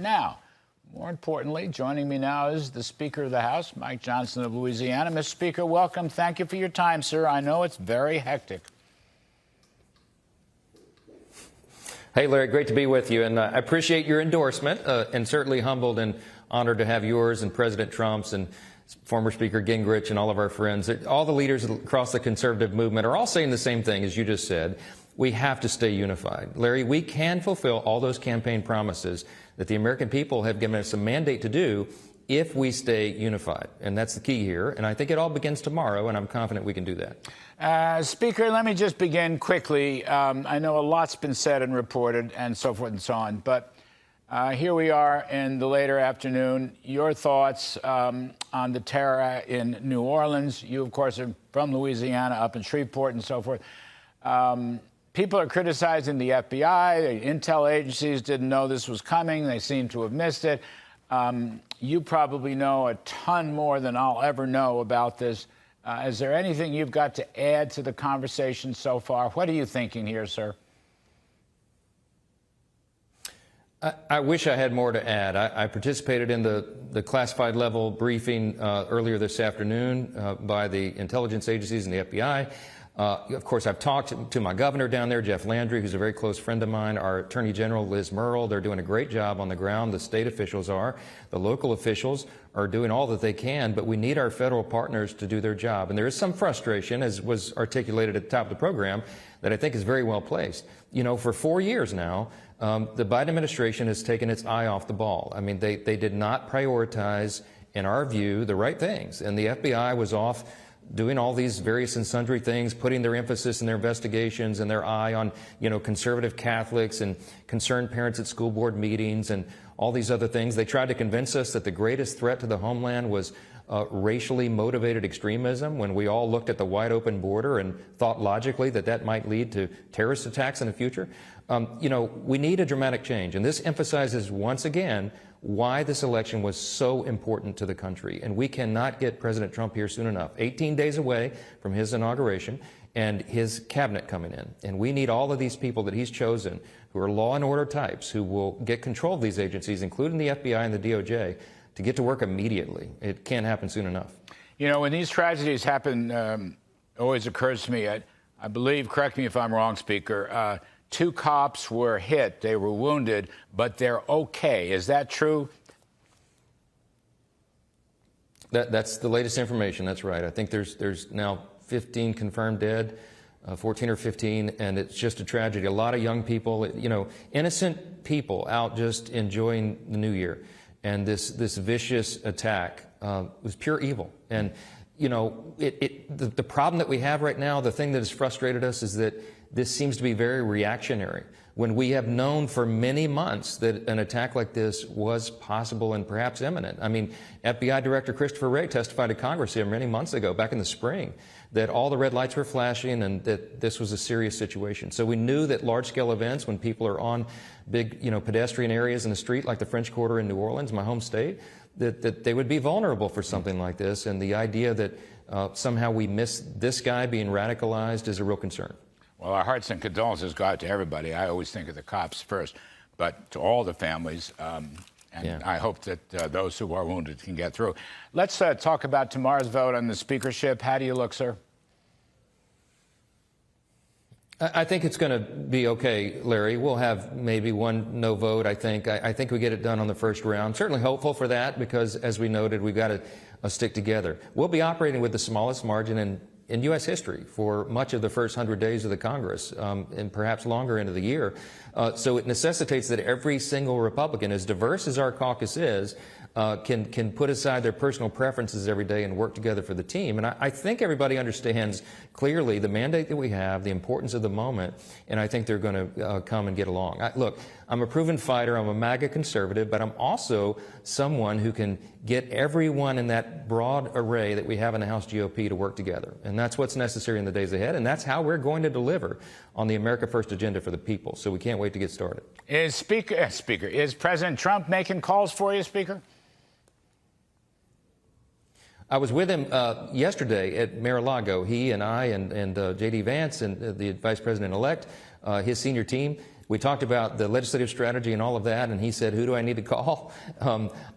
now. More importantly, joining me now is the Speaker of the House, Mike Johnson of Louisiana. Mr. Speaker, welcome. Thank you for your time, sir. I know it's very hectic. Hey, Larry, great to be with you. And I appreciate your endorsement and certainly humbled and honored to have yours and President Trump's and former Speaker Gingrich and all of our friends. All the leaders across the conservative movement are all saying the same thing, as you just said. We have to stay unified. Larry, we can fulfill all those campaign promises that the American people have given us a mandate to do if we stay unified. And that's the key here. And I think it all begins tomorrow, and I'm confident we can do that. Speaker, let me just begin quickly. I know a lot's been said and reported and so forth and so on, but here we are in the later afternoon. Your thoughts on the terror in New Orleans. You, of course, are from Louisiana, up in Shreveport and so forth. People are criticizing the FBI. The intel agencies didn't know this was coming. They seem to have missed it. You probably know a ton more than I'll ever know about this. Is there anything you've got to add to the conversation so far? What are you thinking here, sir? I wish I had more to add. I participated in the classified level briefing earlier this afternoon by the intelligence agencies and the FBI. Of course, I've talked to my governor down there, Jeff Landry, who's a very close friend of mine, our Attorney General, Liz Murrill. They're doing a great job on the ground. The state officials are. The local officials are doing all that they can, but we need our federal partners to do their job. And there is some frustration, as was articulated at the top of the program, that I think is very well placed. You know, for 4 years now, the Biden administration has taken its eye off the ball. I mean, they did not prioritize, in our view, the right things. And the FBI was off doing all these various and sundry things, putting their emphasis in their investigations and their eye on, you know, conservative Catholics and concerned parents at school board meetings and all these other things. They tried to convince us that the greatest threat to the homeland was racially motivated extremism, when we all looked at the wide open border and thought logically that that might lead to terrorist attacks in the future. You know, we need a dramatic change, and this emphasizes once again why this election was so important to the country. And we cannot get President Trump here soon enough. 18 days away from his inauguration and his cabinet coming in. And we need all of these people that he's chosen, who are law and order types, who will get control of these agencies, including the FBI and the DOJ, to get to work immediately. It can't happen soon enough. You know, when these tragedies happen, it always occurs to me, I believe, correct me if I'm wrong, Speaker, 2 cops were hit, they were wounded, but they're okay. Is that true? That's the latest information. That's right. I think there's now 15 confirmed dead, 14 or 15, and it's just a tragedy. A lot of young people, you know, innocent people out just enjoying the new year. And this vicious attack was pure evil. And, you know, the problem that we have right now, the thing that has frustrated us, is that this seems to be very reactionary, when we have known for many months that an attack like this was possible and perhaps imminent. I mean, FBI Director Christopher Wray testified to Congress here many months ago, back in the spring, that all the red lights were flashing and that this was a serious situation. So we knew that large-scale events, when people are on big, you know, pedestrian areas in the street, like the French Quarter in New Orleans, my home state, that they would be vulnerable for something like this. And the idea that somehow we miss this guy being radicalized is a real concern. Well, our hearts and condolences go out to everybody. I always think of the cops first, but to all the families. And I hope that those who are wounded can get through. Let's talk about tomorrow's vote on the speakership. How do you look, sir? I think it's going to be okay, Larry. We'll have maybe one no vote, I think. I think we get it done on the first round. Certainly hopeful for that, because, as we noted, we've got to stick together. We'll be operating with the smallest margin in U.S. history for much of the first 100 days of the Congress, and perhaps longer into the year. So it necessitates that every single Republican, as diverse as our caucus is, can put aside their personal preferences every day and work together for the team. And I think everybody understands clearly the mandate that we have, the importance of the moment, and I think they're going to come and get along. Look, I'm a proven fighter. I'm a MAGA conservative, but I'm also someone who can get everyone in that broad array that we have in the House GOP to work together. And that's what's necessary in the days ahead, and that's how we're going to deliver on the America First agenda for the people. So we can't wait to get started. Is President Trump making calls for you, Speaker? I was with him yesterday at Mar-a-Lago. He and I and J.D. Vance and the Vice President-elect, his senior team, We talked about the legislative strategy and all of that, and he said, "Who do I need to call?"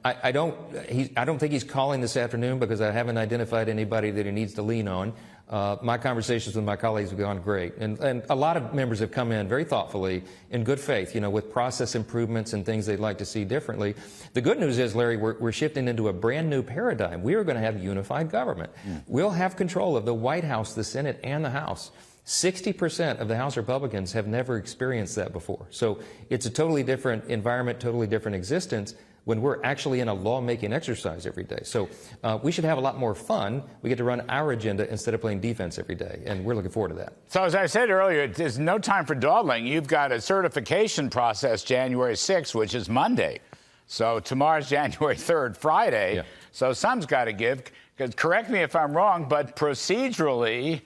I don't think he's calling this afternoon because I haven't identified anybody that he needs to lean on. My conversations with my colleagues have gone great, and a lot of members have come in very thoughtfully, in good faith, with process improvements and things they'd like to see differently. The good news is, Larry, we're shifting into a brand new paradigm. We are going to have unified government. We'll have control of the White House, the Senate, and the House. 60% of the House Republicans have never experienced that before. So it's a totally different environment, totally different existence when we're actually in a lawmaking exercise every day. So we should have a lot more fun. We get to run our agenda instead of playing defense every day, and we're looking forward to that. So as I said earlier, there's no time for dawdling. You've got a certification process January 6th, which is Monday. So tomorrow's January 3rd, Friday. Yeah. So some's got to give. Correct me if I'm wrong, but procedurally,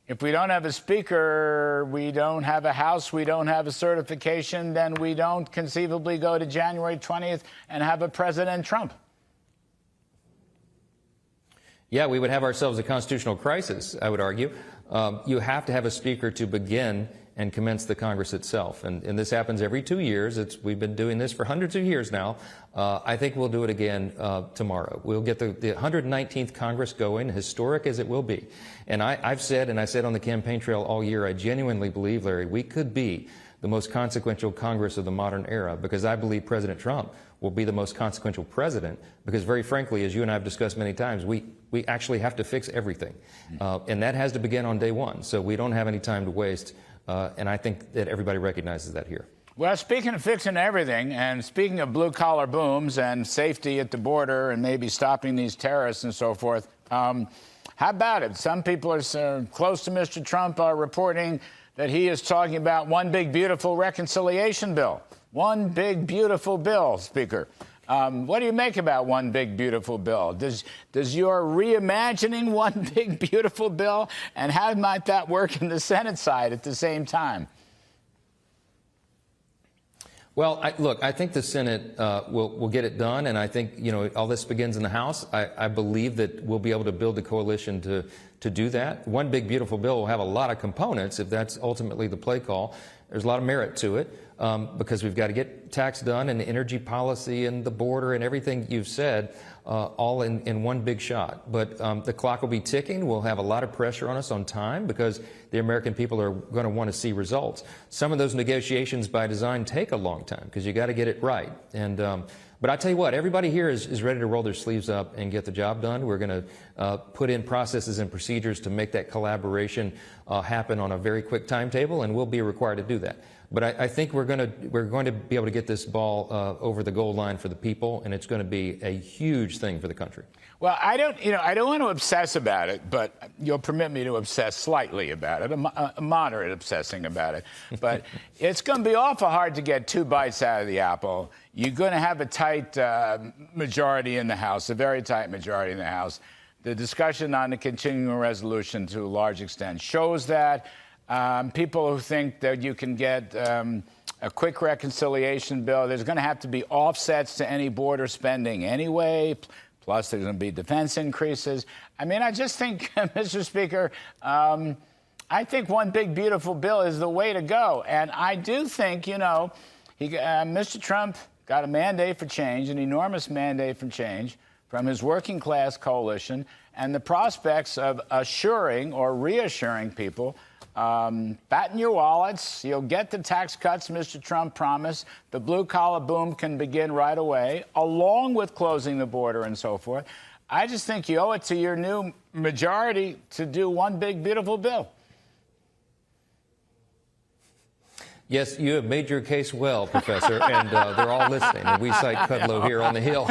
if we don't have a speaker, we don't have a House, we don't have a certification, then we don't conceivably go to January 20th and have a President Trump. Yeah, we would have ourselves a constitutional crisis, I would argue. You have to have a speaker to begin and commence the Congress itself. And this happens every 2 years. We've been doing this for hundreds of years now. I think we'll do it again tomorrow. We'll get the 119th Congress going, historic as it will be. And I've said, and I said on the campaign trail all year, I genuinely believe, Larry, we could be the most consequential Congress of the modern era, because I believe President Trump will be the most consequential president, because very frankly, as you and I have discussed many times, we actually have to fix everything. And that has to begin on day one. So we don't have any time to waste. And I think that everybody recognizes that here. Well, speaking of fixing everything, and speaking of blue-collar booms and safety at the border and maybe stopping these terrorists and so forth, how about it? Some people are close to Mr. Trump are reporting that he is talking about one big, beautiful reconciliation bill. One big, beautiful bill, Speaker. What do you make about one big, beautiful bill? Does your reimagining one big, beautiful bill, and how might that work in the Senate side at the same time? Well, look, I think the Senate will get it done, and I think, all this begins in the House. I believe that we'll be able to build a coalition to do that. One big, beautiful bill will have a lot of components if that's ultimately the play call. There's a lot of merit to it because we've got to get tax done and energy policy and the border and everything you've said all in one big shot. But the clock will be ticking. We'll have a lot of pressure on us on time because the American people are going to want to see results. Some of those negotiations by design take a long time because you got to get it right. And but I tell you what, everybody here is ready to roll their sleeves up and get the job done. We're going to put in processes and procedures to make that collaboration happen on a very quick timetable, and we'll be required to do that. But I think we're going to be able to get this ball over the goal line for the people, and it's going to be a huge thing for the country. Well, I don't want to obsess about it, but you'll permit me to obsess slightly about it, a moderate obsessing about it. But it's going to be awful hard to get two bites out of the apple. You're going to have a tight majority in the House, a very tight majority in the House. The discussion on the continuing resolution, to a large extent, shows that. People who think that you can get a quick reconciliation bill, there's going to have to be offsets to any border spending anyway. Plus, there's going to be defense increases. I mean, I just think, Mr. Speaker, I think one big, beautiful bill is the way to go. And I do think, Mr. Trump got a mandate for change, an enormous mandate for change from his working class coalition, and the prospects of assuring or reassuring people, fatten your wallets, you'll get the tax cuts Mr. Trump promised, the blue-collar boom can begin right away, along with closing the border and so forth. I just think you owe it to your new majority to do one big, beautiful bill. Yes, you have made your case well, Professor, and they're all listening. And we cite Kudlow here on the Hill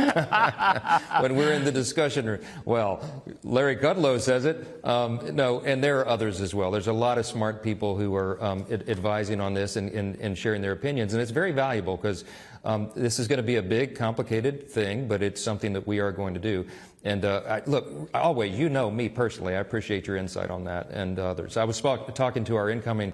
when we're in the discussion room. Well, Larry Kudlow says it. No, and there are others as well. There's a lot of smart people who are advising on this and sharing their opinions, and it's very valuable because This is going to be a big, complicated thing, but it's something that we are going to do. And look, always, you know me personally, I appreciate your insight on that and others. I was talking to our incoming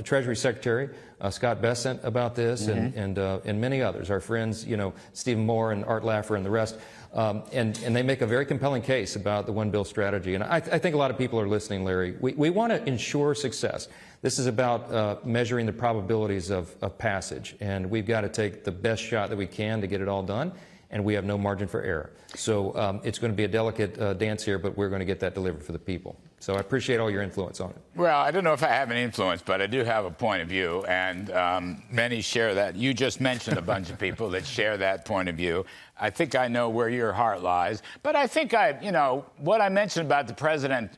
Treasury Secretary, Scott Bessent, about this, and many others, our friends, you know, Stephen Moore and Art Laffer and the rest. And they make a very compelling case about the one bill strategy. And I think a lot of people are listening, Larry. We want to ensure success. This is about measuring the probabilities of passage. And we've got to take the best shot that we can to get it all done. And we have no margin for error. So it's going to be a delicate dance here, but we're going to get that delivered for the people. So I appreciate all your influence on it. Well, I don't know if I have an influence, but I do have a point of view, and many share that. You just mentioned a bunch of people that share that point of view. I think I know where your heart lies, but I think you know, what I mentioned about the president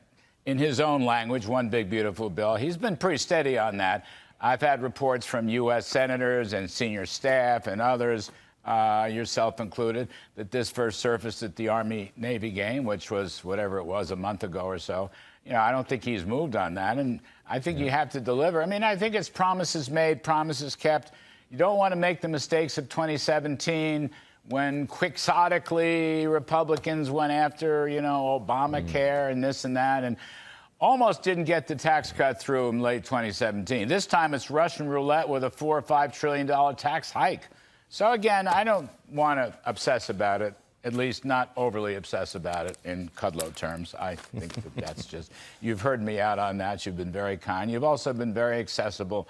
in his own language, one big, beautiful bill, he's been pretty steady on that. I've had reports from U.S. senators and senior staff and others, yourself included, that this first surfaced at the Army-Navy game, which was whatever it was, a month ago or so. You know, I don't think he's moved on that, and I think you have to deliver. I mean, I think it's promises made, promises kept. You don't want to make the mistakes of 2017 when quixotically Republicans went after, you know, Obamacare and this and that, and almost didn't get the tax cut through in late 2017. This time it's Russian roulette with a $4 or $5 trillion tax hike. So again, I don't want to obsess about it, at least not overly obsess about it in Kudlow terms. I think that's just, you've heard me out on that. You've been very kind. You've also been very accessible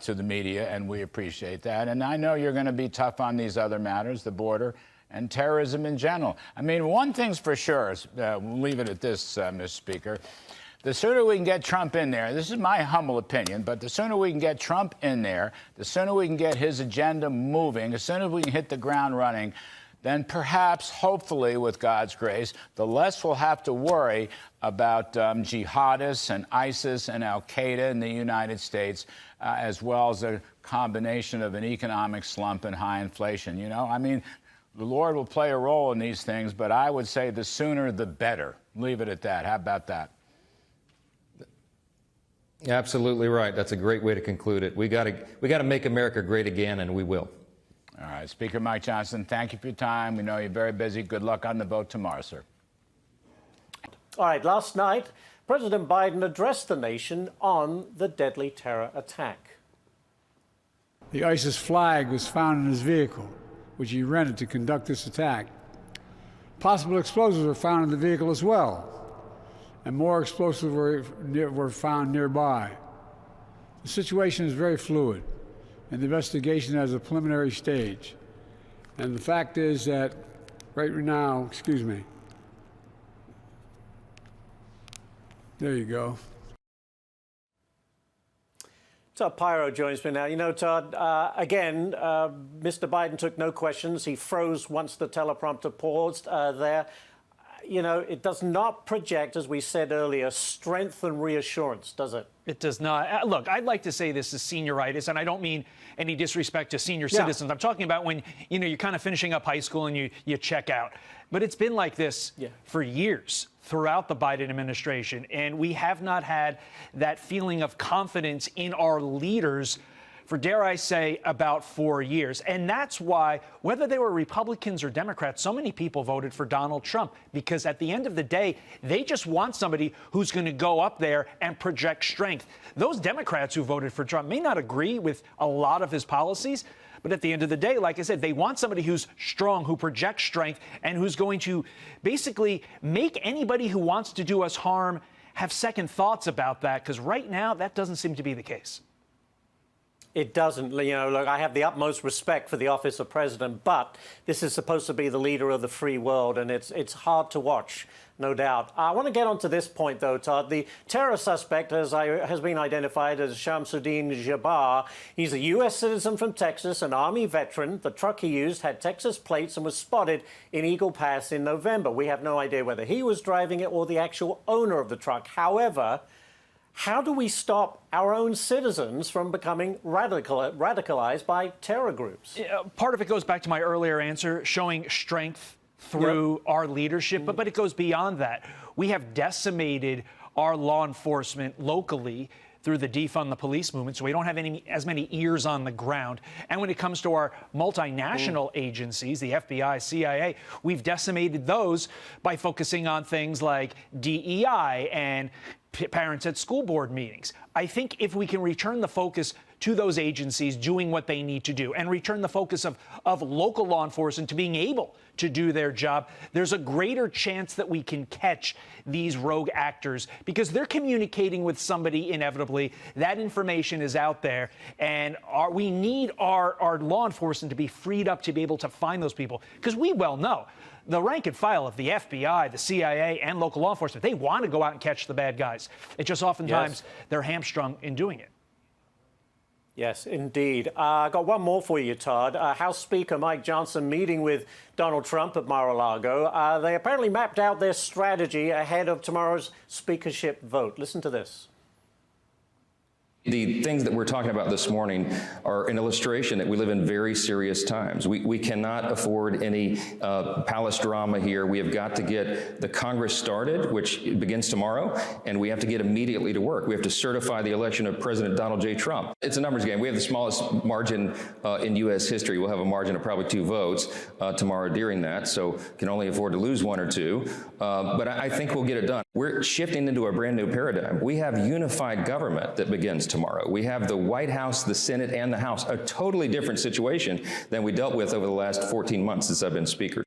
to the media, and we appreciate that. And I know you're going to be tough on these other matters, the border and terrorism in general. I mean, one thing's for sure, we'll leave it at this, Mr. Speaker. The sooner we can get Trump in there, this is my humble opinion, but the sooner we can get Trump in there, the sooner we can get his agenda moving, as soon as we can hit the ground running, then perhaps, hopefully, with God's grace, the less we'll have to worry about jihadists and ISIS and al-Qaeda in the United States, as well as a combination of an economic slump and high inflation. You know, I mean, the Lord will play a role in these things, but I would say the sooner the better. Leave it at that. How about that? Absolutely right. That's a great way to conclude it. We got to make America great again, and we will. All right, Speaker Mike Johnson, thank you for your time. We know you're very busy. Good luck on the vote tomorrow, sir. All right, last night, President Biden addressed the nation on the deadly terror attack. The ISIS flag was found in his vehicle, which he rented to conduct this attack. Possible explosives were found in the vehicle as well, and more explosives were found nearby. The situation is very fluid, and the investigation has a preliminary stage. And the fact is that right now, excuse me, there you go. Todd Pyro joins me now. You know, Todd, again, Mr. Biden took no questions. He froze once the teleprompter paused there. You know, it does not project, as we said earlier, strength and reassurance, does it? It does not. Look, I'd like to say this is senioritis, and I don't mean any disrespect to senior citizens. I'm talking about when, you know, you're kind of finishing up high school and you check out. But it's been like this for years throughout the Biden administration, and we have not had that feeling of confidence in our leaders for, dare I say, about 4 years. And that's why, whether they were Republicans or Democrats, so many people voted for Donald Trump, because at the end of the day, they just want somebody who's going to go up there and project strength. Those Democrats who voted for Trump may not agree with a lot of his policies, but at the end of the day, like I said, they want somebody who's strong, who projects strength, and who's going to basically make anybody who wants to do us harm have second thoughts about that, because right now, that doesn't seem to be the case. It doesn't. You know, look, I have the utmost respect for the office of president, but this is supposed to be the leader of the free world, and it's hard to watch, no doubt. I want to get on to this point, though, Todd. The terror suspect has been identified as Shamsuddin Jabbar. He's a U.S. citizen from Texas, an Army veteran. The truck he used had Texas plates and was spotted in Eagle Pass in November. We have no idea whether he was driving it or the actual owner of the truck. However, how do we stop our own citizens from becoming radicalized by terror groups? Part of it goes back to my earlier answer, showing strength through our leadership, but it goes beyond that. We have decimated our law enforcement locally through the defund the police movement, so we don't have as many ears on the ground. And when it comes to our multinational agencies, the FBI, CIA, we've decimated those by focusing on things like DEI and parents at school board meetings. I think if we can return the focus to those agencies doing what they need to do and return the focus of local law enforcement to being able to do their job, there's a greater chance that we can catch these rogue actors because they're communicating with somebody inevitably. That information is out there, and we need our law enforcement to be freed up to be able to find those people, because we well know the rank and file of the FBI, the CIA, and local law enforcement, they want to go out and catch the bad guys. It just oftentimes they're hamstrung in doing it. Yes, indeed. I got one more for you, Todd. House Speaker Mike Johnson meeting with Donald Trump at Mar-a-Lago. They apparently mapped out their strategy ahead of tomorrow's speakership vote. Listen to this. The things that we're talking about this morning are an illustration that we live in very serious times. We cannot afford any palace drama here. We have got to get the Congress started, which begins tomorrow, and we have to get immediately to work. We have to certify the election of President Donald J. Trump. It's a numbers game. We have the smallest margin in U.S. history. We'll have a margin of probably 2 votes tomorrow during that, so can only afford to lose 1 or 2. But I think we'll get it done. We're shifting into a brand new paradigm. We have unified government that begins tomorrow. We have the White House, the Senate, and the House, a totally different situation than we dealt with over the last 14 months since I've been Speaker.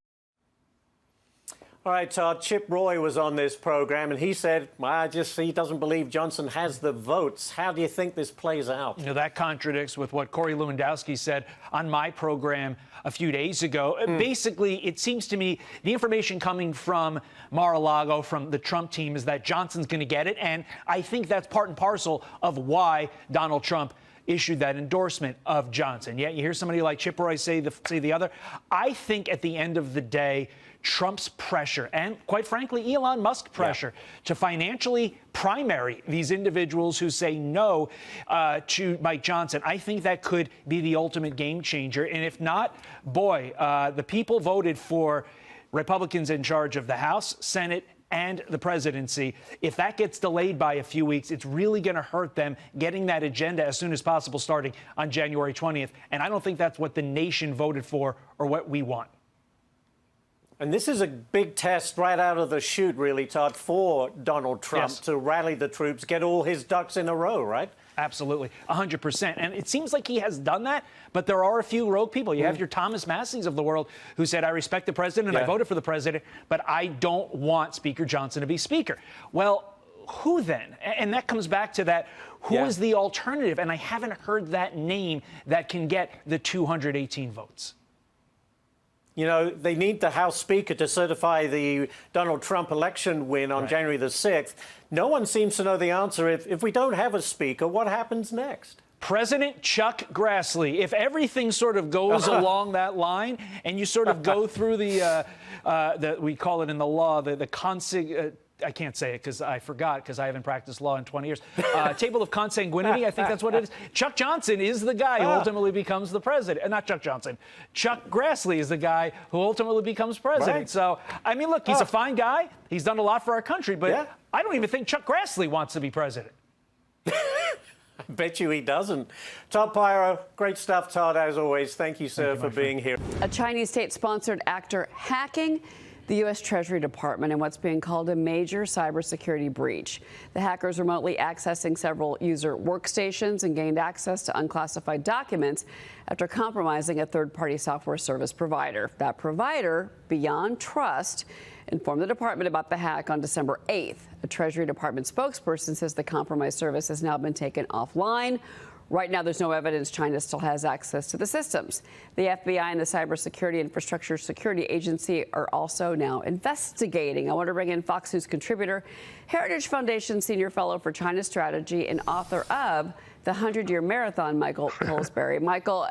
All right, Todd, Chip Roy was on this program, and he said, well, he doesn't believe Johnson has the votes. How do you think this plays out? You know, that contradicts with what Corey Lewandowski said on my program a few days ago. Basically, it seems to me the information coming from Mar-a-Lago, from the Trump team, is that Johnson's going to get it, and I think that's part and parcel of why Donald Trump issued that endorsement of Johnson. Yeah, you hear somebody like Chip Roy say the other. I think at the end of the day, Trump's pressure and, quite frankly, Elon Musk pressure to financially primary these individuals who say no to Mike Johnson, I think that could be the ultimate game changer. And if not, boy, the people voted for Republicans in charge of the House, Senate, and the presidency. If that gets delayed by a few weeks, it's really going to hurt them getting that agenda as soon as possible starting on January 20th. And I don't think that's what the nation voted for or what we want. And this is a big test right out of the chute, really, Todd, for Donald Trump to rally the troops, get all his ducks in a row, right? Absolutely, 100%. And it seems like he has done that, but there are a few rogue people. You have your Thomas Masseys of the world who said, I respect the president, I voted for the president, but I don't want Speaker Johnson to be Speaker. Well, who then? And that comes back to that, who is the alternative? And I haven't heard that name that can get the 218 votes. You know, they need the House Speaker to certify the Donald Trump election win on January the 6th. No one seems to know the answer. If we don't have a Speaker, what happens next? President Chuck Grassley. If everything sort of goes along that line and you sort of go through we call it in the law, I can't say it because I forgot because I haven't practiced law in 20 years. Table of consanguinity, I think that's what it is. Chuck Johnson is the guy who ultimately becomes the president. Not Chuck Johnson. Chuck Grassley is the guy who ultimately becomes president. Right. So, I mean, look, he's a fine guy. He's done a lot for our country, but I don't even think Chuck Grassley wants to be president. I bet you he doesn't. Todd Pyro, great stuff, Todd, as always. Thank you, sir, for being here. A Chinese state-sponsored actor hacking the U.S. Treasury Department in what's being called a major cybersecurity breach. The hackers remotely accessing several user workstations and gained access to unclassified documents after compromising a third-party software service provider. That provider, Beyond Trust, informed the department about the hack on December 8th. A Treasury Department spokesperson says the compromised service has now been taken offline. Right now, there's no evidence China still has access to the systems. The FBI and the Cybersecurity Infrastructure Security Agency are also now investigating. I want to bring in Fox News contributor, Heritage Foundation Senior Fellow for China Strategy, and author of The 100-Year Marathon, Michael Pillsbury. Michael,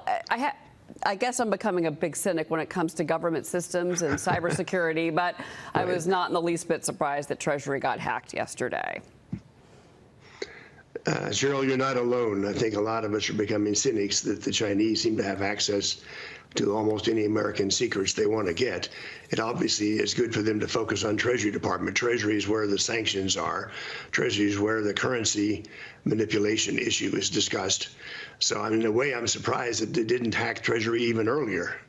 I guess I'm becoming a big cynic when it comes to government systems and cybersecurity, but I was not in the least bit surprised that Treasury got hacked yesterday. Cheryl, you're not alone. I think a lot of us are becoming cynics that the Chinese seem to have access to almost any American secrets they want to get. It obviously is good for them to focus on Treasury Department. Treasury is where the sanctions are. Treasury is where the currency manipulation issue is discussed. So in a way, I'm surprised that they didn't hack Treasury even earlier.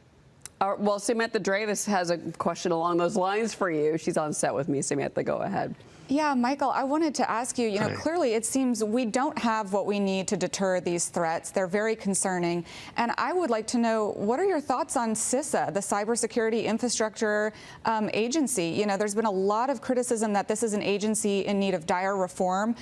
Well, Samantha Dravis has a question along those lines for you. She's on set with me. Samantha, go ahead. Yeah, Michael, I wanted to ask you, clearly it seems we don't have what we need to deter these threats. They're very concerning. And I would like to know, what are your thoughts on CISA, the Cybersecurity Infrastructure Agency? There's been a lot of criticism that this is an agency in need of dire reform.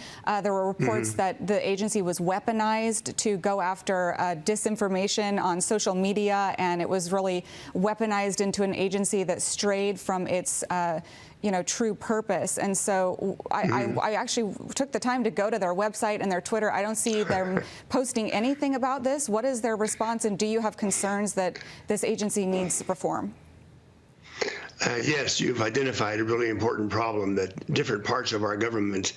There were reports that the agency was weaponized to go after disinformation on social media, and it was really weaponized into an agency that strayed from its true purpose. And so I actually took the time to go to their website and their Twitter. I don't see them posting anything about this. What is their response, and do you have concerns that this agency needs reform? Yes, you've identified a really important problem, that different parts of our government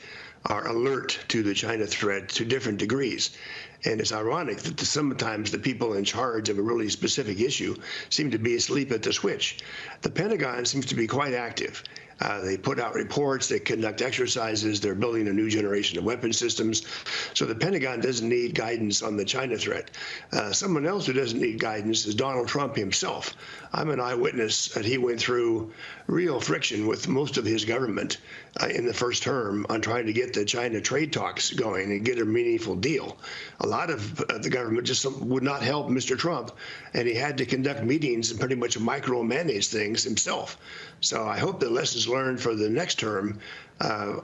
are alert to the China threat to different degrees. And it's ironic that sometimes the people in charge of a really specific issue seem to be asleep at the switch. The Pentagon seems to be quite active. They put out reports, they conduct exercises, they're building a new generation of weapon systems. So the Pentagon doesn't need guidance on the China threat. Someone else who doesn't need guidance is Donald Trump himself. I'm an eyewitness that he went through real friction with most of his government in the first term on trying to get the China trade talks going and get a meaningful deal. A lot of the government just would not help Mr. Trump, and he had to conduct meetings and pretty much micromanage things himself. So I hope the lessons learned for the next term,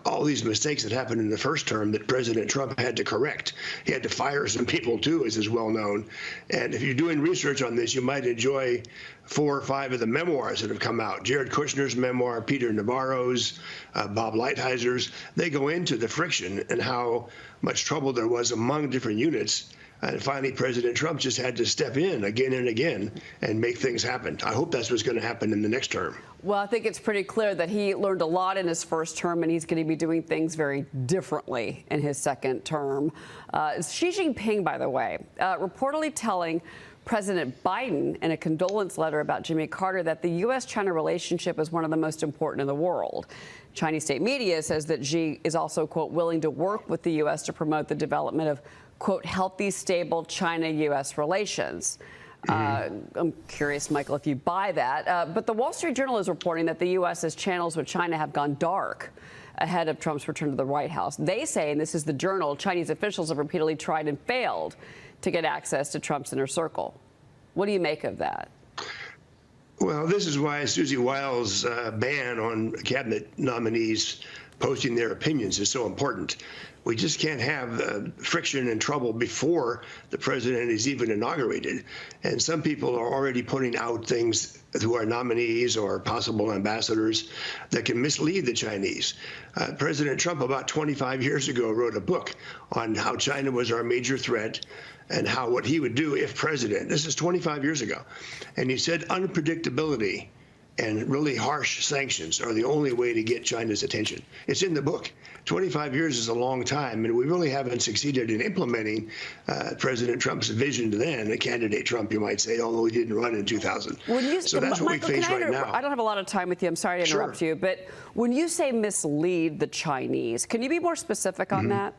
all these mistakes that happened in the first term that President Trump had to correct. He had to fire some people too, as is well known. And if you're doing research on this, you might enjoy 4 or 5 of the memoirs that have come out. Jared Kushner's memoir, Peter Navarro's, Bob Lighthizer. They go into the friction and how much trouble there was among different units. And finally, President Trump just had to step in again and again and make things happen. I hope that's what's going to happen in the next term. Well, I think it's pretty clear that he learned a lot in his first term, and he's going to be doing things very differently in his second term. Xi Jinping, by the way, reportedly telling President Biden in a condolence letter about Jimmy Carter that the U.S.-China relationship is one of the most important in the world. Chinese state media says that Xi is also, quote, willing to work with the U.S. to promote the development of, quote, healthy, stable China-U.S. relations. I'm curious, Michael, if you buy that. But the Wall Street Journal is reporting that the U.S.'s channels with China have gone dark ahead of Trump's return to the White House. They say, and this is the Journal, Chinese officials have repeatedly tried and failed to get access to Trump's inner circle. What do you make of that? Well, this is why Susie Wiles' ban on cabinet nominees posting their opinions is so important. We just can't have friction and trouble before the president is even inaugurated. And some people are already putting out things who are nominees or possible ambassadors that can mislead the Chinese. President Trump, about 25 years ago, wrote a book on how China was our major threat and what he would do if president. This is 25 years ago. And he said unpredictability and really harsh sanctions are the only way to get China's attention. It's in the book. 25 years is a long time, and we really haven't succeeded in implementing President Trump's vision then, candidate Trump, you might say, although he didn't run in 2000. So that's what Michael, we face right now. I don't have a lot of time with you. I'm sorry to interrupt you, but when you say mislead the Chinese, can you be more specific on that?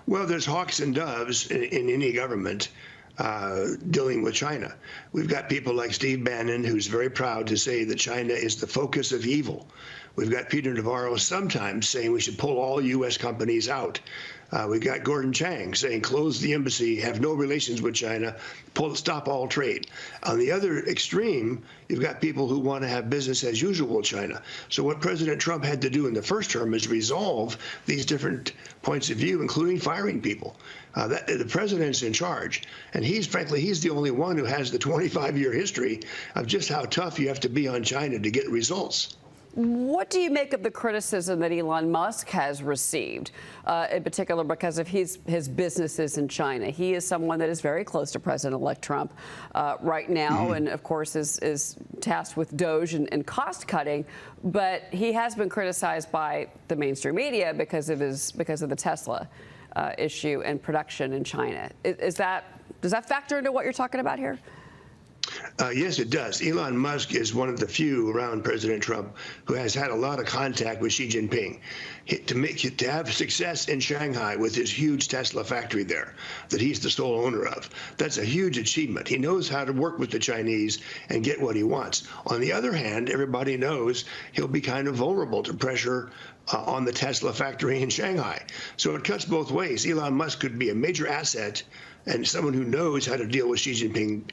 Well, there's hawks and doves in any government dealing with China. We've got people like Steve Bannon, who's very proud to say that China is the focus of evil. We've got Peter Navarro sometimes saying we should pull all U.S. companies out. We've got Gordon Chang saying close the embassy, have no relations with China, stop all trade. On the other extreme, you've got people who want to have business as usual with China. So what President Trump had to do in the first term is resolve these different points of view, including firing people. The president's in charge, and frankly, he's the only one who has the 25-year history of just how tough you have to be on China to get results. What do you make of the criticism that Elon Musk has received, in particular because of his businesses in China? He is someone that is very close to President-elect Trump right now, and of course is tasked with DOGE and cost cutting. But he has been criticized by the mainstream media because of the Tesla issue and production in China. Is that Does that factor into what you're talking about here? Yes, it does. Elon Musk is one of the few around President Trump who has had a lot of contact with Xi Jinping. To have success in Shanghai with his huge Tesla factory there that he's the sole owner of, that's a huge achievement. He knows how to work with the Chinese and get what he wants. On the other hand, everybody knows he'll be kind of vulnerable to pressure on the Tesla factory in Shanghai. So it cuts both ways. Elon Musk could be a major asset and someone who knows how to deal with Xi Jinping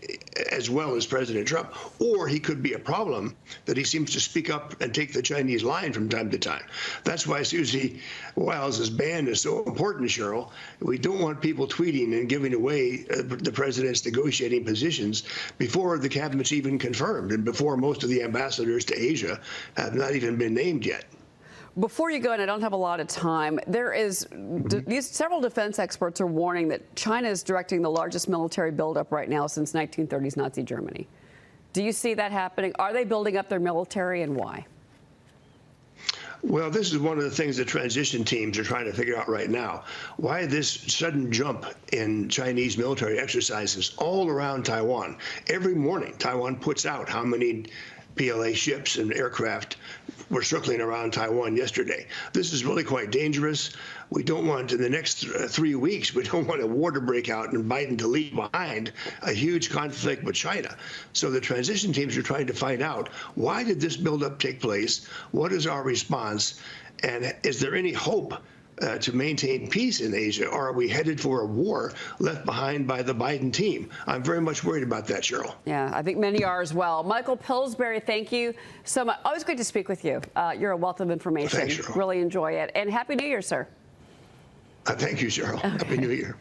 as well as President Trump, or he could be a problem that he seems to speak up and take the Chinese line from time to time. That's why Susie Wiles' ban is so important, Cheryl. We don't want people tweeting and giving away the president's negotiating positions before the cabinet's even confirmed and before most of the ambassadors to Asia have not even been named yet. Before you go, and I don't have a lot of time, there is several defense experts are warning that China is directing the largest military buildup right now since 1930s Nazi Germany. Do you see that happening? Are they building up their military, and why? Well, this is one of the things that transition teams are trying to figure out right now. Why this sudden jump in Chinese military exercises all around Taiwan? Every morning, Taiwan puts out how many PLA ships and aircraft were circling around Taiwan yesterday. This is really quite dangerous. We don't want, in the next 3 weeks, we don't want a war to break out and Biden to leave behind a huge conflict with China. So the transition teams are trying to find out, why did this buildup take place? What is our response? And is there any hope to maintain peace in Asia, or are we headed for a war left behind by the Biden team? I'm very much worried about that, Cheryl. Yeah, I think many are as well. Michael Pillsbury, thank you so much. Always great to speak with you. You're a wealth of information. Thanks, Cheryl. Really enjoy it. And Happy New Year, sir. Thank you, Cheryl. Okay. Happy New Year.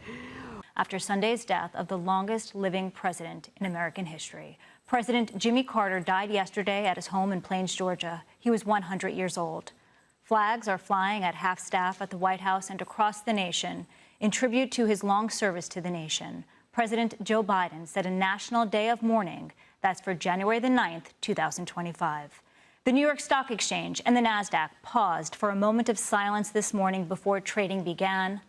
After Sunday's death of the longest living president in American history, President Jimmy Carter died yesterday at his home in Plains, Georgia. He was 100 years old. Flags are flying at half-staff at the White House and across the nation in tribute to his long service to the nation. President Joe Biden set a national day of mourning. That's for January the 9th, 2025. The New York Stock Exchange and the NASDAQ paused for a moment of silence this morning before trading began.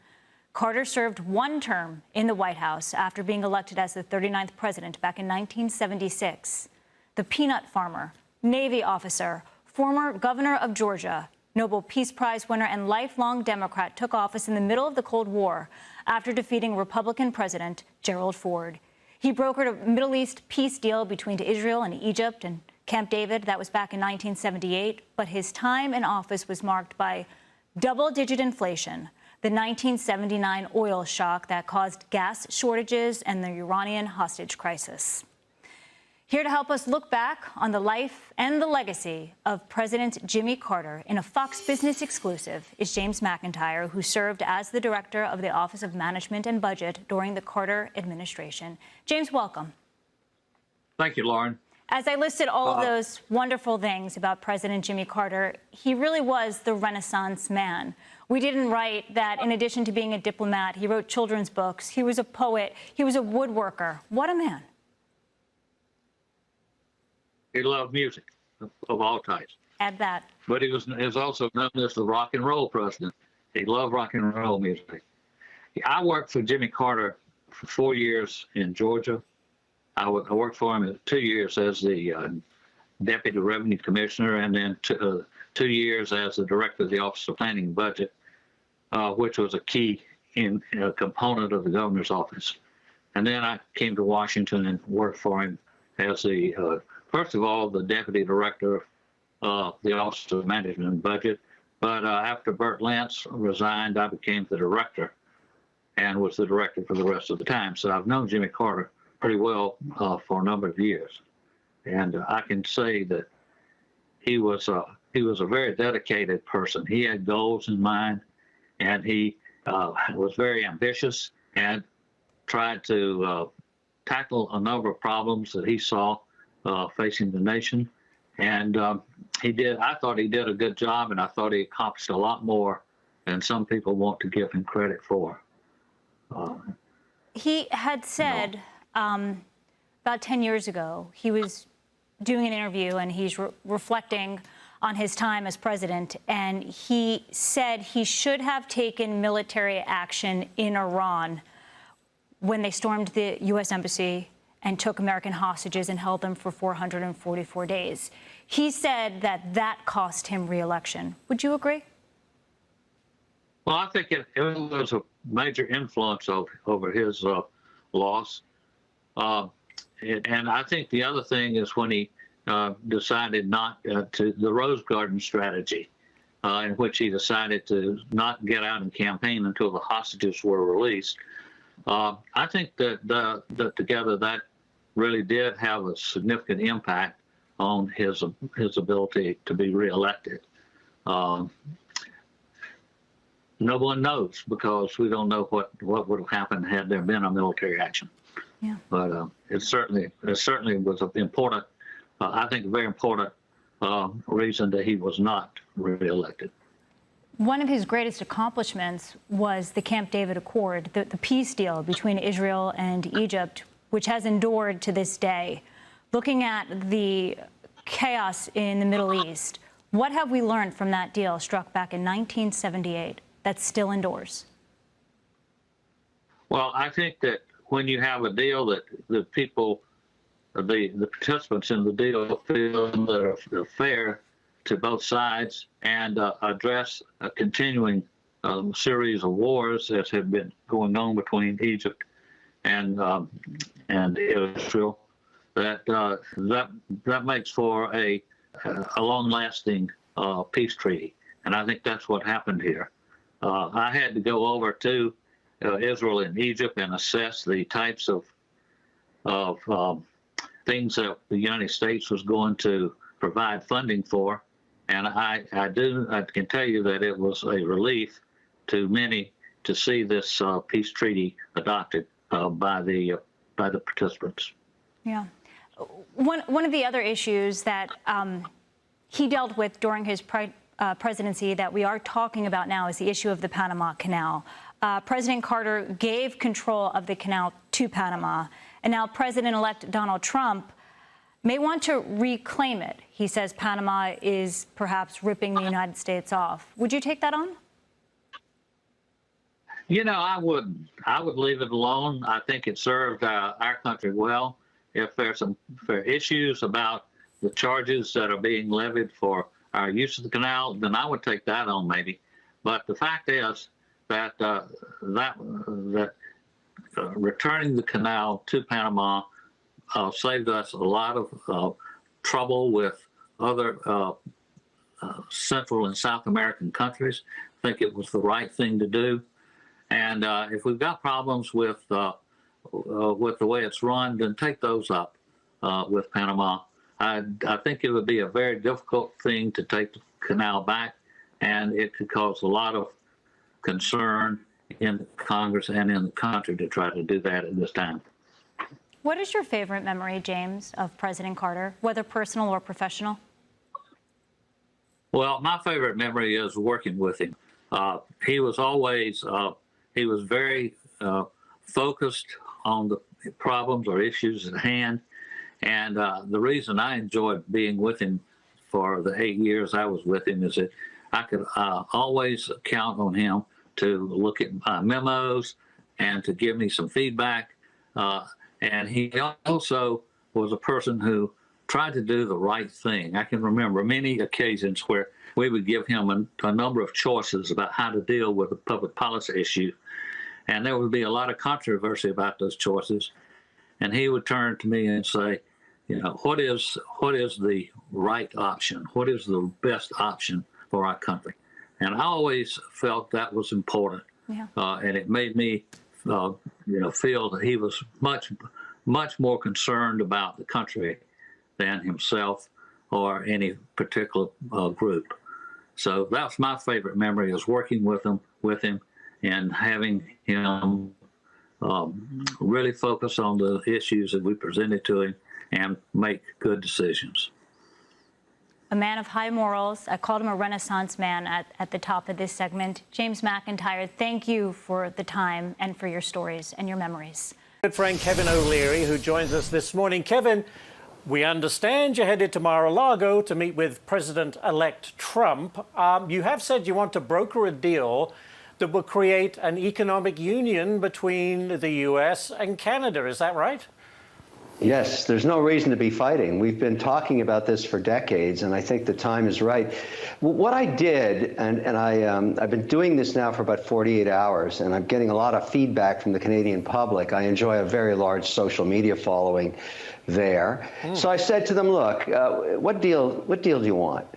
Carter served one term in the White House after being elected as the 39th president back in 1976. The peanut farmer, Navy officer, former governor of Georgia, Nobel Peace Prize winner and lifelong Democrat, took office in the middle of the Cold War after defeating Republican President Gerald Ford. He brokered a Middle East peace deal between Israel and Egypt and Camp David. That was back in 1978. But his time in office was marked by double-digit inflation, the 1979 oil shock that caused gas shortages, and the Iranian hostage crisis. Here to help us look back on the life and the legacy of President Jimmy Carter in a Fox Business exclusive is James McIntyre, who served as the director of the Office of Management and Budget during the Carter administration. James, welcome. Thank you, Lauren. As I listed all of those wonderful things about President Jimmy Carter, he really was the Renaissance man. We didn't write that in addition to being a diplomat, he wrote children's books, he was a poet, he was a woodworker. What a man. He loved music of all types. Add that. But he was also known as the rock and roll president. He loved rock and roll music. I worked for Jimmy Carter for 4 years in Georgia. I worked for him 2 years as the deputy revenue commissioner, and then 2 years as the director of the Office of Planning and Budget, which was a key component of the governor's office. And then I came to Washington and worked for him as the first of all, the deputy director of the Office of Management and Budget. But after Burt Lance resigned, I became the director and was the director for the rest of the time. So I've known Jimmy Carter pretty well for a number of years. And I can say that he was a very dedicated person. He had goals in mind, and he was very ambitious and tried to tackle a number of problems that he saw facing the nation, and I thought he did a good job, and I thought he accomplished a lot more than some people want to give him credit for. He had said about 10 years ago, he was doing an interview, and he's reflecting on his time as president, and he said he should have taken military action in Iran. when they stormed the U.S. Embassy and took American hostages and held them for 444 days. He said that that cost him re-election. Would you agree? Well, I think it was a major influence over his loss. And I think the other thing is when he decided not to, the Rose Garden strategy, in which he decided to not get out and campaign until the hostages were released. I think that together that really did have a significant impact on his ability to be reelected. No one knows because we don't know what would have happened had there been a military action. Yeah. But it certainly was an important, I think, a very important reason that he was not reelected. One of his greatest accomplishments was the Camp David Accord, the peace deal between Israel and Egypt, which has endured to this day. Looking at the chaos in the Middle East, what have we learned from that deal struck back in 1978 that still endures? Well, I think that when you have a deal that the people, the participants in the deal feel that are fair to both sides and address a continuing series of wars that have been going on between Egypt and Israel, that makes for a long-lasting peace treaty, and I think that's what happened here. I had to go over to Israel and Egypt and assess the types of things that the United States was going to provide funding for, and I can tell you that it was a relief to many to see this peace treaty adopted by the participants. Yeah. One of the other issues that he dealt with during his presidency that we are talking about now is the issue of the Panama Canal. President Carter gave control of the canal to Panama, and now President-elect Donald Trump may want to reclaim it. He says Panama is perhaps ripping the United States off. Would you take that on? You know, I would leave it alone. I think it served our country well. If there's some issues about the charges that are being levied for our use of the canal, then I would take that on maybe. But the fact is that returning the canal to Panama saved us a lot of trouble with other Central and South American countries. I think it was the right thing to do. And if we've got problems with the way it's run, then take those up with Panama. I think it would be a very difficult thing to take the canal back, and it could cause a lot of concern in Congress and in the country to try to do that at this time. What is your favorite memory, James, of President Carter, whether personal or professional? Well, my favorite memory is working with him. He was always, he was very focused on the problems or issues at hand. And the reason I enjoyed being with him for the 8 years I was with him is that I could always count on him to look at my memos and to give me some feedback. And he also was a person who tried to do the right thing. I can remember many occasions where we would give him a number of choices about how to deal with a public policy issue. And there would be a lot of controversy about those choices. And he would turn to me and say, you know, what is the right option? What is the best option for our country? And I always felt that was important. Yeah. And it made me, feel that he was much more concerned about the country than himself or any particular group. So that's my favorite memory, is working with him and having him really focus on the issues that we presented to him and make good decisions. A man of high morals. I called him a Renaissance man at the top of this segment. James McIntyre, thank you for the time and for your stories and your memories. Good friend Kevin O'Leary, who joins us this morning. Kevin, we understand you're headed to Mar-a-Lago to meet with President-elect Trump. You have said you want to broker a deal that would create an economic union between the U.S. and Canada. Is that right? Yes, there's no reason to be fighting. We've been talking about this for decades, and I think the time is right. What I did, and I've been doing this now for about 48 hours, and I'm getting a lot of feedback from the Canadian public. I enjoy a very large social media following there. So I said to them, look, what deal do you want?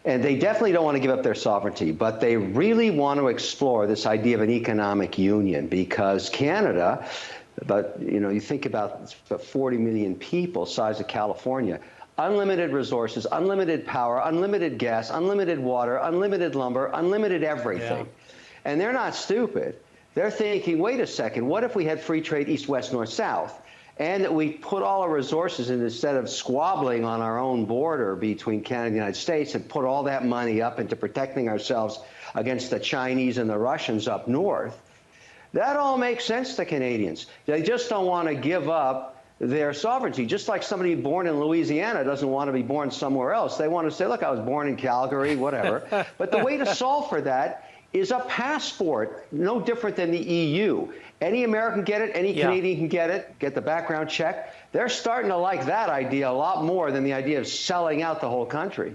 And they definitely don't want to give up their sovereignty, but they really want to explore this idea of an economic union, because Canada, but you think about 40 million people, size of California, unlimited resources, unlimited power, unlimited gas, unlimited water, unlimited lumber, unlimited everything. Yeah. And they're not stupid. They're thinking, wait a second, what if we had free trade east, west, north, south? And that we put all our resources in, instead of squabbling on our own border between Canada and the United States, and put all that money up into protecting ourselves against the Chinese and the Russians up north. That all makes sense to Canadians. They just don't want to give up their sovereignty. Just like somebody born in Louisiana doesn't want to be born somewhere else. They want to say, look, I was born in Calgary, whatever. But the way to solve for that is a passport, no different than the EU. Any American get it, any Canadian can get it, get the background check. They're starting to like that idea a lot more than the idea of selling out the whole country.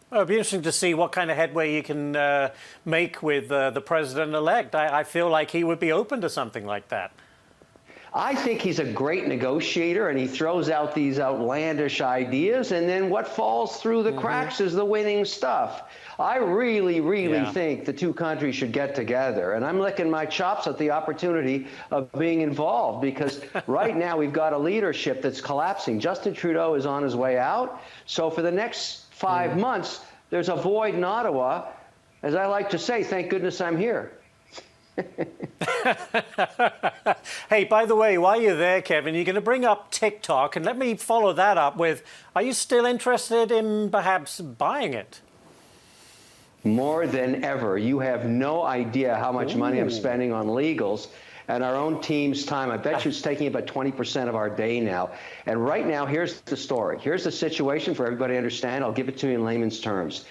Well, it'd be interesting to see what kind of headway you can make with the president-elect. I feel like he would be open to something like that. I think he's a great negotiator, and he throws out these outlandish ideas, and then what falls through the cracks is the winning stuff. I really, really think the two countries should get together, and I'm licking my chops at the opportunity of being involved, because right now we've got a leadership that's collapsing. Justin Trudeau is on his way out, so for the next 5 months, there's a void in Ottawa. As I like to say, thank goodness I'm here. Hey, by the way, while you're there, Kevin, you're going to bring up TikTok, and let me follow that up with, are you still interested in perhaps buying it? More than ever. You have no idea how much money I'm spending on legals and our own team's time. I bet you it's taking about 20% of our day now. And right now, here's the story. Here's the situation for everybody to understand. I'll give it to you in layman's terms.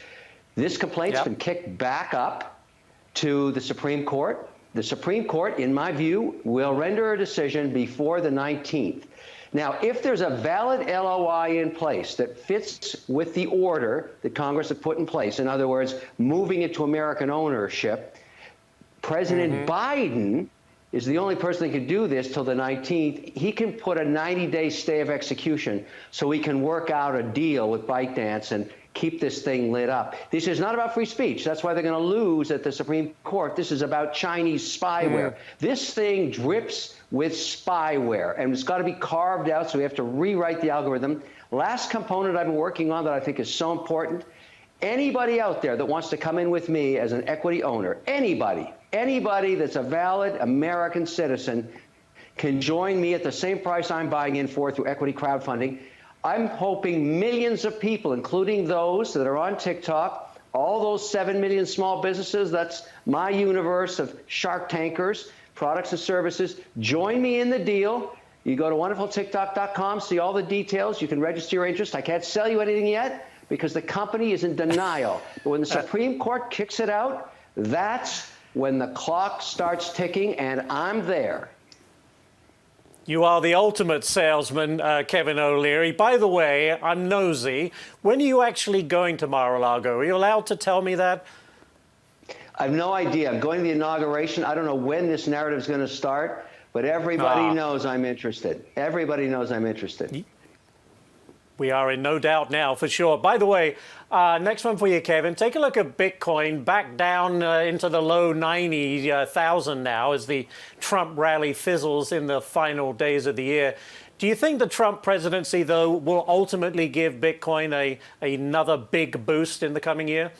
This complaint's been kicked back up to the Supreme Court. The Supreme Court, in my view, will render a decision before the 19th. Now, if there's a valid LOI in place that fits with the order that Congress had put in place, in other words, moving it to American ownership, President Biden is the only person that can do this till the 19th. He can put a 90-day stay of execution so we can work out a deal with ByteDance and keep this thing lit up. This is not about free speech. That's why they're going to lose at the Supreme Court. This is about Chinese spyware. This thing drips with spyware, and it's got to be carved out, so we have to rewrite the algorithm. Last component I've been working on that I think is so important, anybody out there that wants to come in with me as an equity owner, anybody that's a valid American citizen can join me at the same price I'm buying in for through equity crowdfunding. I'm hoping millions of people, including those that are on TikTok, all those 7 million small businesses, that's my universe of Shark Tankers, products and services, join me in the deal. You go to wonderfultiktok.com, see all the details. You can register your interest. I can't sell you anything yet because the company is in denial. But when the Supreme Court kicks it out, that's when the clock starts ticking, and I'm there. You are the ultimate salesman, Kevin O'Leary. By the way, I'm nosy. When are you actually going to Mar-a-Lago? Are you allowed to tell me that? I have no idea. I'm going to the inauguration. I don't know when this narrative is going to start, but everybody knows I'm interested. Everybody knows I'm interested. We are in no doubt now, for sure. By the way, next one for you, Kevin. Take a look at Bitcoin, back down into the low 90,000 now as the Trump rally fizzles in the final days of the year. Do you think the Trump presidency, though, will ultimately give Bitcoin another big boost in the coming year?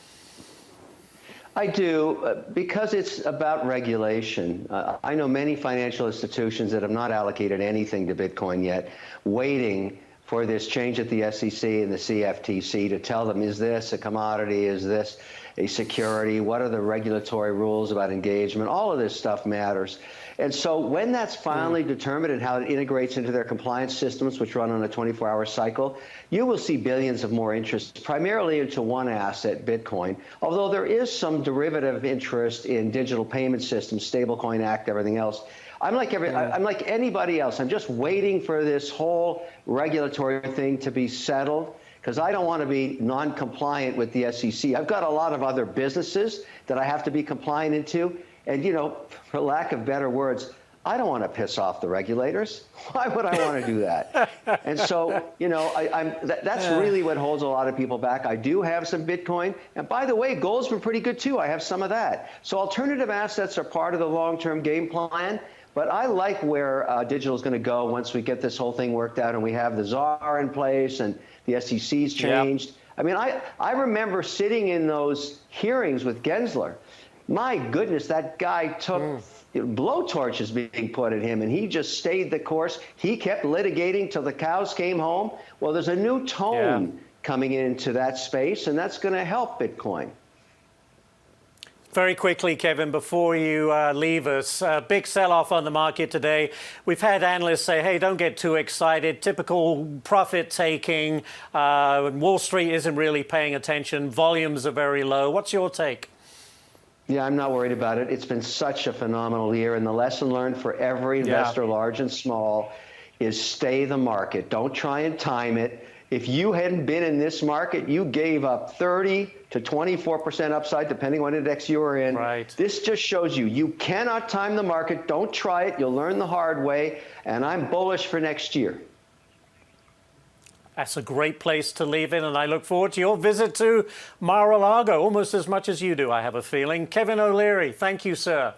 I do, because it's about regulation. I know many financial institutions that have not allocated anything to Bitcoin yet, waiting for this change at the SEC and the CFTC to tell them, is this a commodity? Is this a security? What are the regulatory rules about engagement? All of this stuff matters. And so when that's finally determined and how it integrates into their compliance systems, which run on a 24-hour cycle, you will see billions of more interest, primarily into one asset, Bitcoin, although there is some derivative interest in digital payment systems, Stablecoin Act, everything else. I'm like anybody else. I'm just waiting for this whole regulatory thing to be settled, because I don't want to be non-compliant with the SEC. I've got a lot of other businesses that I have to be compliant into. And, you know, for lack of better words, I don't want to piss off the regulators. Why would I want to do that? And so, you know, that's really what holds a lot of people back. I do have some Bitcoin. And by the way, gold's been pretty good, too. I have some of that. So alternative assets are part of the long-term game plan. But I like where digital is going to go once we get this whole thing worked out and we have the czar in place and the SEC's changed. Yep. I mean, I remember sitting in those hearings with Gensler. My goodness, that guy took blowtorches being put at him, and he just stayed the course. He kept litigating till the cows came home. Well, there's a new tone coming into that space, and that's going to help Bitcoin. Very quickly, Kevin, before you leave us, big sell-off on the market today. We've had analysts say, hey, don't get too excited. Typical profit-taking. Wall Street isn't really paying attention. Volumes are very low. What's your take? Yeah, I'm not worried about it. It's been such a phenomenal year, and the lesson learned for every investor, large and small, is stay the market. Don't try and time it. If you hadn't been in this market, you gave up 30 to 24% upside, depending on what index you were in. Right. This just shows you cannot time the market. Don't try it. You'll learn the hard way, and I'm bullish for next year. That's a great place to leave it, and I look forward to your visit to Mar-a-Lago almost as much as you do, I have a feeling. Kevin O'Leary, thank you, sir.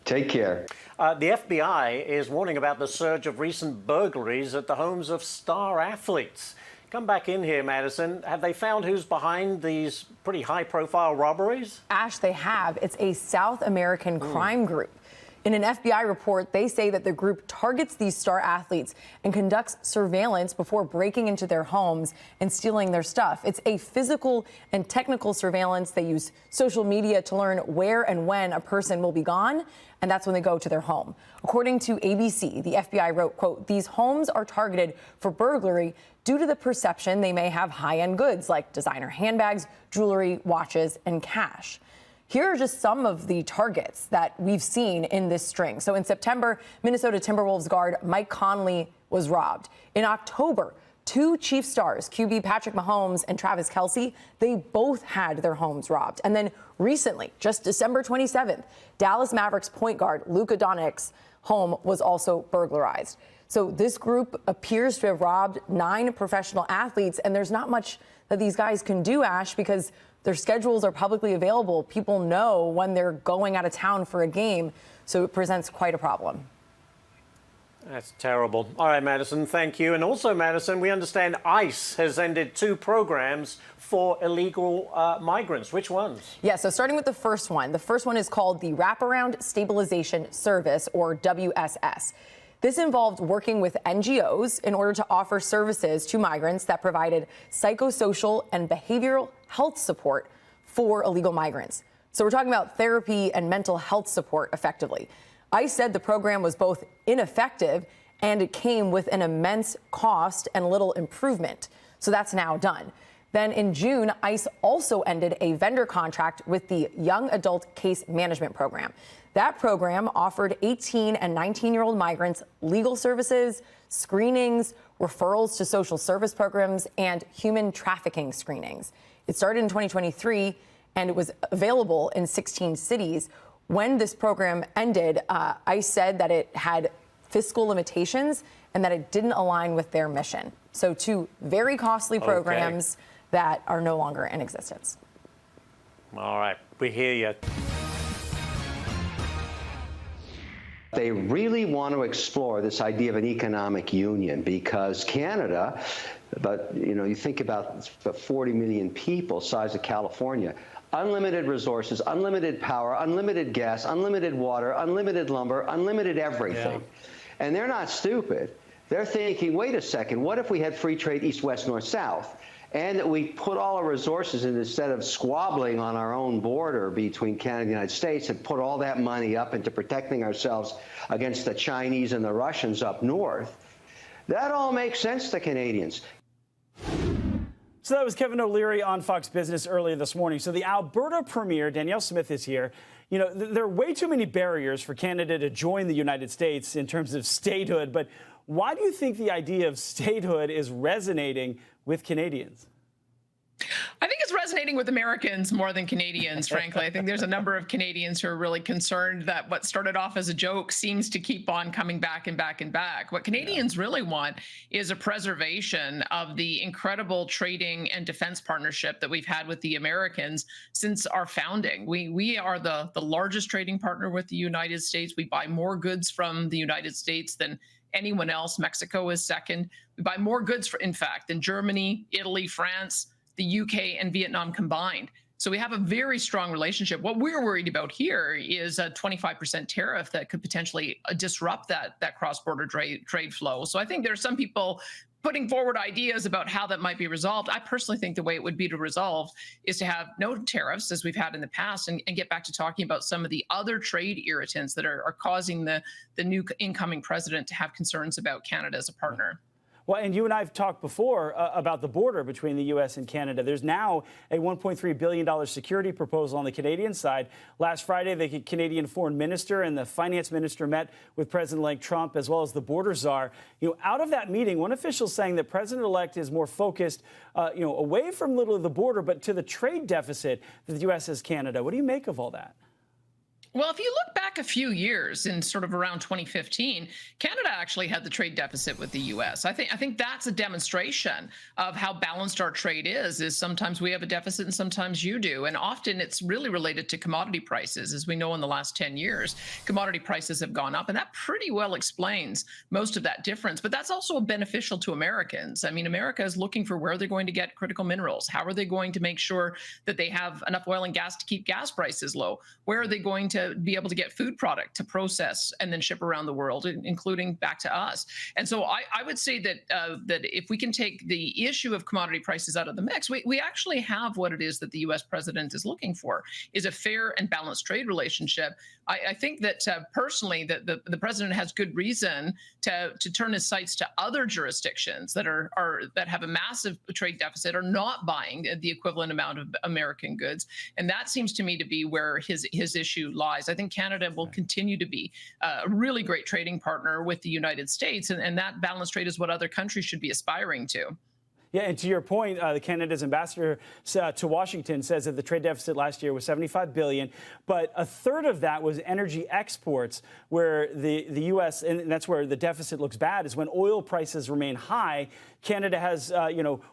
Take care. The FBI is warning about the surge of recent burglaries at the homes of star athletes. Come back in here, Madison. Have they found who's behind these pretty high-profile robberies? Ash, they have. It's a South American crime group. In an FBI report, they say that the group targets these star athletes and conducts surveillance before breaking into their homes and stealing their stuff. It's a physical and technical surveillance. They use social media to learn where and when a person will be gone, and that's when they go to their home. According to ABC, the FBI wrote, quote, these homes are targeted for burglary due to the perception they may have high-end goods like designer handbags, jewelry, watches, and cash. Here are just some of the targets that we've seen in this string. So in September, Minnesota Timberwolves guard Mike Conley was robbed. In October, two Chiefs stars, QB Patrick Mahomes and Travis Kelce, they both had their homes robbed. And then recently, just December 27th, Dallas Mavericks point guard Luka Doncic's home was also burglarized. So this group appears to have robbed 9 professional athletes, and there's not much that these guys can do, Ash, because their schedules are publicly available. People know when they're going out of town for a game, so it presents quite a problem. That's terrible. All right, Madison, thank you. And also, Madison, we understand ICE has ended 2 programs for illegal migrants. Which ones? Yeah, so starting with the first one. The first one is called the Wraparound Stabilization Service, or WSS. This involved working with NGOs in order to offer services to migrants that provided psychosocial and behavioral health support for illegal migrants. So we're talking about therapy and mental health support, effectively. ICE said the program was both ineffective and it came with an immense cost and little improvement. So that's now done. Then in June, ICE also ended a vendor contract with the Young Adult Case Management Program. That program offered 18 and 19-year-old migrants legal services, screenings, referrals to social service programs, and human trafficking screenings. It started in 2023, and it was available in 16 cities. When this program ended, ICE said that it had fiscal limitations and that it didn't align with their mission. So 2 very costly programs that are no longer in existence. All right, we hear you. They really want to explore this idea of an economic union because Canada, you think about 40 million people, size of California, unlimited resources, unlimited power, unlimited gas, unlimited water, unlimited lumber, unlimited everything. Yeah. And they're not stupid. They're thinking, wait a second, what if we had free trade east, west, north, south? and that we put all our resources in, instead of squabbling on our own border between Canada and the United States, and put all that money up into protecting ourselves against the Chinese and the Russians up north. That all makes sense to Canadians. So that was Kevin O'Leary on Fox Business earlier this morning. So the Alberta Premier, Danielle Smith, is here. You know, there are way too many barriers for Canada to join the United States in terms of statehood. But why do you think the idea of statehood is resonating with Canadians? I think it's resonating with Americans more than Canadians, frankly. I think there's a number of Canadians who are really concerned that what started off as a joke seems to keep on coming back and back and back. What Canadians really want is a preservation of the incredible trading and defense partnership that we've had with the Americans since our founding. We are the largest trading partner with the United States. We buy more goods from the United States than anyone else. Mexico is second. We buy more goods, in fact, than Germany, Italy, France, the UK, and Vietnam combined. So we have a very strong relationship. What we're worried about here is a 25% tariff that could potentially disrupt that cross-border trade flow. So I think there are some people putting forward ideas about how that might be resolved. I personally think the way it would be to resolve is to have no tariffs, as we've had in the past, and get back to talking about some of the other trade irritants that are causing the new incoming president to have concerns about Canada as a partner. Well, and you and I have talked before about the border between the U.S. and Canada. There's now a $1.3 billion security proposal on the Canadian side. Last Friday, the Canadian foreign minister and the finance minister met with President-elect Trump, as well as the border czar. You know, out of that meeting, one official saying that President-elect is more focused, away from little of the border, but to the trade deficit that the U.S. has Canada. What do you make of all that? Well, if you look back a few years in sort of around 2015, Canada actually had the trade deficit with the U.S. I think that's a demonstration of how balanced our trade is sometimes we have a deficit and sometimes you do. And often it's really related to commodity prices. As we know, in the last 10 years, commodity prices have gone up, and that pretty well explains most of that difference. But that's also beneficial to Americans. I mean, America is looking for where they're going to get critical minerals. How are they going to make sure that they have enough oil and gas to keep gas prices low? Where are they going to be able to get food product to process and then ship around the world, including back to us? And so I would say that that if we can take the issue of commodity prices out of the mix, we actually have what it is that the U.S. president is looking for, is a fair and balanced trade relationship. I think that personally that the president has good reason to turn his sights to other jurisdictions that that have a massive trade deficit, are not buying the equivalent amount of American goods. And that seems to me to be where his issue lies. I think Canada will continue to be a really great trading partner with the United States, and that balanced trade is what other countries should be aspiring to. Yeah, and to your point, Canada's ambassador to Washington says that the trade deficit last year was $75 billion, but a third of that was energy exports, where the U.S., and that's where the deficit looks bad, is when oil prices remain high. Canada has,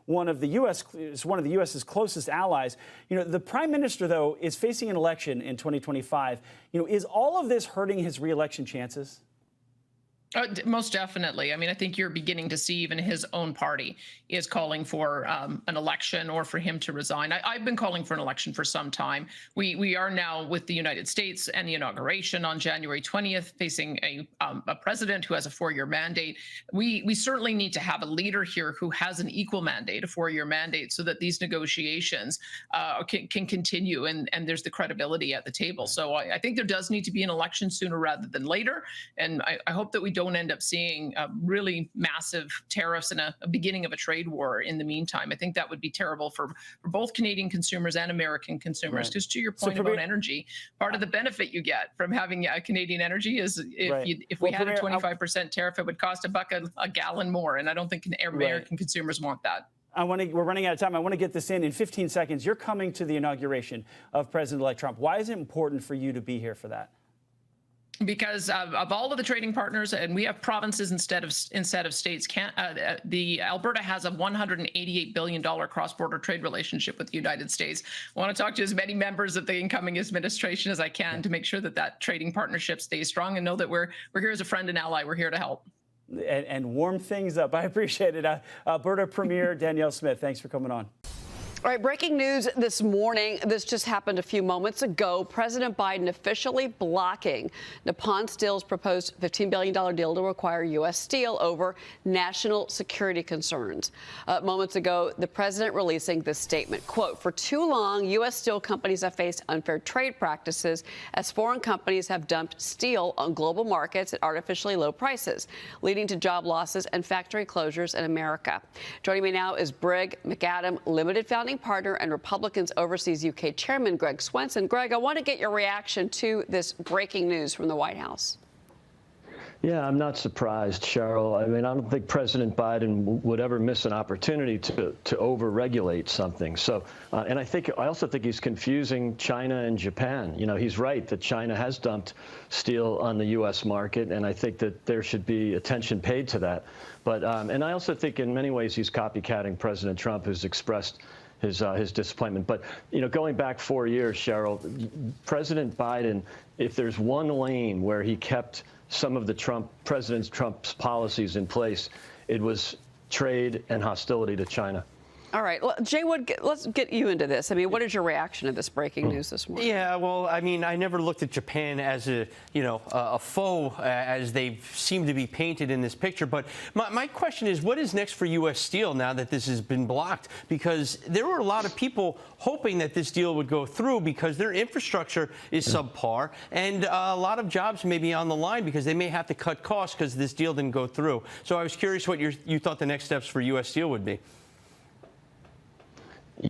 one of the U.S.'s closest allies. You know, the prime minister, though, is facing an election in 2025. You know, is all of this hurting his re-election chances? Most definitely. I mean, I think you're beginning to see even his own party is calling for an election or for him to resign. I've been calling for an election for some time. We are now, with the United States and the inauguration on January 20th, facing a president who has a 4-year mandate. We certainly need to have a leader here who has an equal mandate, a 4-year mandate, so that these negotiations can continue and there's the credibility at the table. So I think there does need to be an election sooner rather than later. And I hope that we don't end up seeing really massive tariffs and a beginning of a trade war in the meantime. I think that would be terrible for both Canadian consumers and American consumers. Because to your point about energy, part of the benefit you get from having Canadian energy is if we had a 25% tariff, it would cost $1 a gallon more. And I don't think American consumers want that. We're running out of time. I want to get this in 15 seconds. You're coming to the inauguration of President-elect Trump. Why is it important for you to be here for that? Because of all of the trading partners, and we have provinces instead of states. The Alberta has a $188 billion cross-border trade relationship with the United States. I want to talk to as many members of the incoming administration as I can to make sure that trading partnership stays strong, and know that we're here as a friend and ally. We're here to help. And warm things up. I appreciate it. Alberta Premier Danielle Smith, thanks for coming on. All right, breaking news this morning. This just happened a few moments ago. President Biden officially blocking Nippon Steel's proposed $15 billion deal to acquire U.S. Steel over national security concerns. Moments ago, the president releasing this statement, quote, "For too long, U.S. steel companies have faced unfair trade practices as foreign companies have dumped steel on global markets at artificially low prices, leading to job losses and factory closures in America." Joining me now is Brig McAdam Limited founding partner and Republicans Overseas UK Chairman Greg Swenson. Greg, I want to get your reaction to this breaking news from the White House. Yeah, I'm not surprised, Cheryl. I mean, I don't think President Biden would ever miss an opportunity to over-regulate something. So, and I also think he's confusing China and Japan. You know, he's right that China has dumped steel on the U.S. market, and I think that there should be attention paid to that. But, and I also think in many ways he's copycatting President Trump, who's expressed his disappointment. But, you know, going back 4 years, Cheryl, President Biden, if there's one lane where he kept some of the President Trump's policies in place, it was trade and hostility to China. All right, well, Jay Wood, let's get you into this. I mean, what is your reaction to this breaking news this morning? Yeah, well, I mean, I never looked at Japan as a foe, as they seem to be painted in this picture. But my question is, what is next for U.S. Steel now that this has been blocked? Because there were a lot of people hoping that this deal would go through because their infrastructure is subpar, and a lot of jobs may be on the line because they may have to cut costs because this deal didn't go through. So I was curious what you thought the next steps for U.S. Steel would be.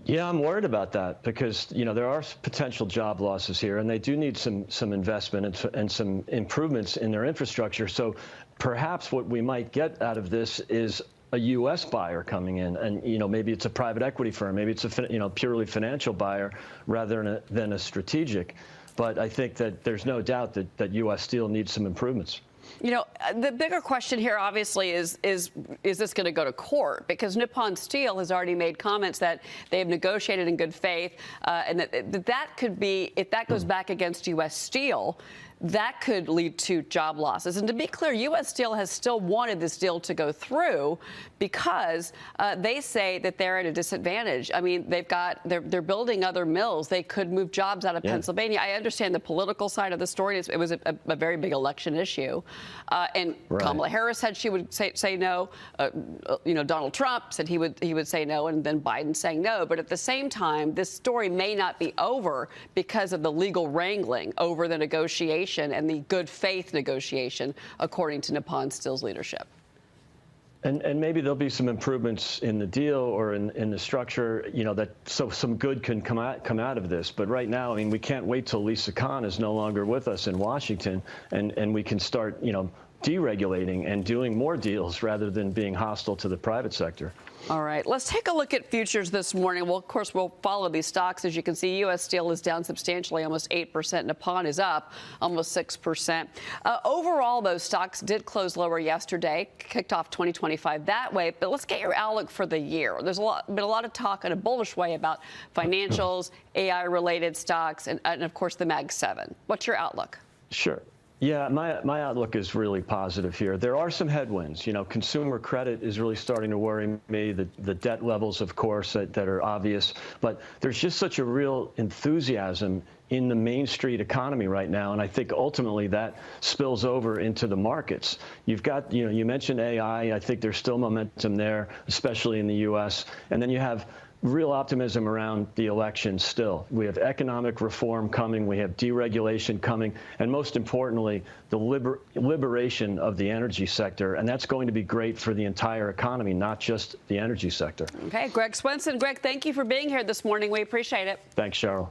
Yeah, I'm worried about that because, you know, there are potential job losses here, and they do need some investment and some improvements in their infrastructure. So perhaps what we might get out of this is a U.S. buyer coming in, and, you know, maybe it's a private equity firm, maybe it's a purely financial buyer rather than a strategic. But I think that there's no doubt that U.S. Steel needs some improvements. You know, the bigger question here, obviously, is this going to go to court? Because Nippon Steel has already made comments that they have negotiated in good faith, and that could be, if that goes back against U.S. Steel, that could lead to job losses. And to be clear, U.S. Steel has still wanted this deal to go through because they say that they're at a disadvantage. I mean, they're building other mills. They could move jobs out of Pennsylvania. I understand the political side of the story. It was a very big election issue. And Kamala Harris said she would say no. You know, Donald Trump said he would say no, and then Biden saying no. But at the same time, this story may not be over because of the legal wrangling over the negotiation and the good faith negotiation, according to Nippon Steel's leadership. And maybe there'll be some improvements in the deal or in the structure, you know, so some good can come out of this. But right now, I mean, we can't wait till Lisa Khan is no longer with us in Washington, and we can start, you know, deregulating and doing more deals rather than being hostile to the private sector. All right, let's take a look at futures this morning. Well, of course, we'll follow these stocks. As you can see, U.S. Steel is down substantially, almost 8%. Nippon is up almost 6%. Overall, those stocks did close lower yesterday, kicked off 2025 that way. But let's get your outlook for the year. There's been a lot of talk in a bullish way about financials, AI-related stocks, and of course, the Mag 7. What's your outlook? Sure. Yeah, my outlook is really positive here. There are some headwinds. You know, consumer credit is really starting to worry me, the debt levels, of course, that are obvious. But there's just such a real enthusiasm in the Main Street economy right now, and I think ultimately that spills over into the markets. You've got, you know, you mentioned AI. I think there's still momentum there, especially in the U.S. And then you have real optimism around the election still. We have economic reform coming, we have deregulation coming, and most importantly, the liberation of the energy sector. And that's going to be great for the entire economy, not just the energy sector. Okay, Greg Swenson. Greg, thank you for being here this morning. We appreciate it. Thanks, Cheryl.